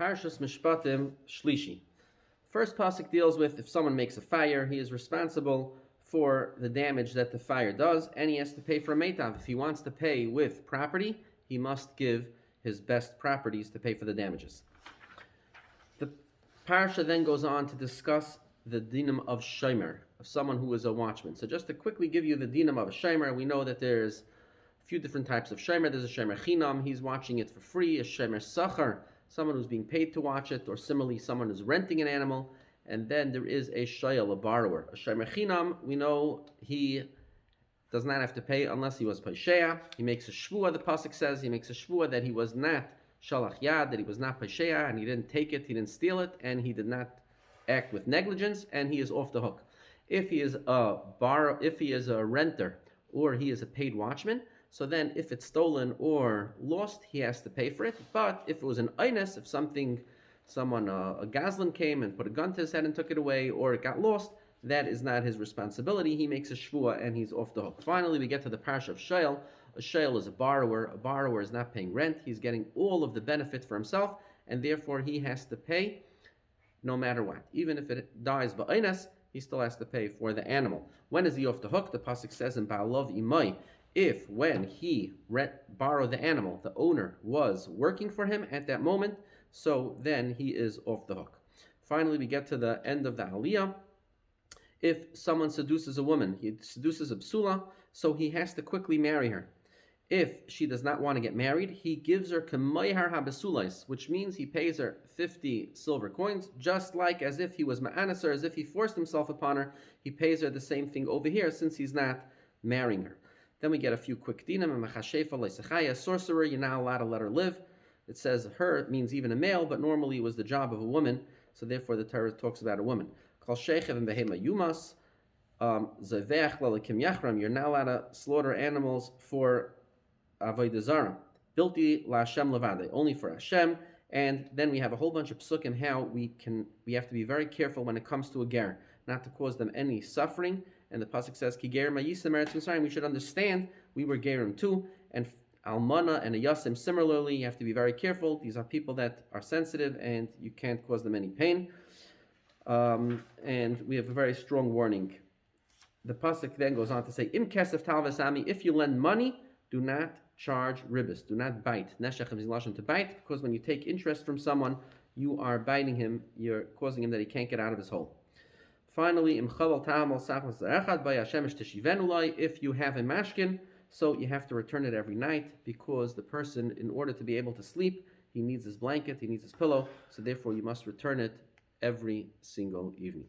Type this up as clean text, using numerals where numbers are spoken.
Parshas Mishpatim, Shlishi. First pasuk deals with if someone makes a fire, he is responsible for the damage that the fire does, and he has to pay for a meitav. If he wants to pay with property, he must give his best properties to pay for the damages. The parsha then goes on to discuss the dinim of shomer, of someone who is a watchman. So just to quickly give you the dinim of a shomer, we know that there's a few different types of shomer. There's a shomer chinam, he's watching it for free. A shomer sachar, someone who's being paid to watch it, or similarly someone who's renting an animal. And then there is a shayel, a borrower. A shomer chinam, we know he does not have to pay unless he was paisheya. He makes a shvua, the pasuk says, he makes a shvua that he was not shalach yad, that he was not paisheya, and he didn't take it, he didn't steal it, and he did not act with negligence, and he is off the hook. If he is a renter, or he is a paid watchman, so then if it's stolen or lost, he has to pay for it. But if it was an eines, if a gazlan came and put a gun to his head and took it away, or it got lost, that is not his responsibility. He makes a shvua and he's off the hook. Finally, we get to the parsha of shayel. A shayel is a borrower. A borrower is not paying rent. He's getting all of the benefit for himself, and therefore he has to pay no matter what. Even if it dies ba'eines, he still has to pay for the animal. When is he off the hook? The pasuk says in Ba'alov imai, if when he borrowed the animal, the owner was working for him at that moment, so then he is off the hook. Finally, we get to the end of the aliyah. If someone seduces a woman, he seduces a psula, so he has to quickly marry her. If she does not want to get married, he gives her k'mayhar habesulais, which means he pays her 50 silver coins, just like as if he was ma'anas her, as if he forced himself upon her. He pays her the same thing over here, since he's not marrying her. Then we get a few quick dinim. A sorcerer, you're not allowed to let her live. It says her means even a male, but normally it was the job of a woman, so therefore the Torah talks about a woman. Kol shechev and behema yumas, zaveach lalakim yachram, you're not allowed to slaughter animals for avodah zarah. Bilti la Hashem levade, only for Hashem. And then we have a whole bunch of psukim how we have to be very careful when it comes to a ger, not to cause them any suffering. And the pasuk says, Ki ger ma'yisem eretz Mitzrayim, we should understand we were gerim too. And almana and a yasim similarly, you have to be very careful. These are people that are sensitive and you can't cause them any pain. And we have a very strong warning. The pasuk then goes on to say, Im kesef talvasami, if you lend money, do not charge ribis, do not bite. Neshechem zilashim, to bite, because when you take interest from someone, you are biting him, you're causing him that he can't get out of his hole. Finally, if you have a mashkin, so you have to return it every night, because the person, in order to be able to sleep, he needs his blanket, he needs his pillow, so therefore you must return it every single evening.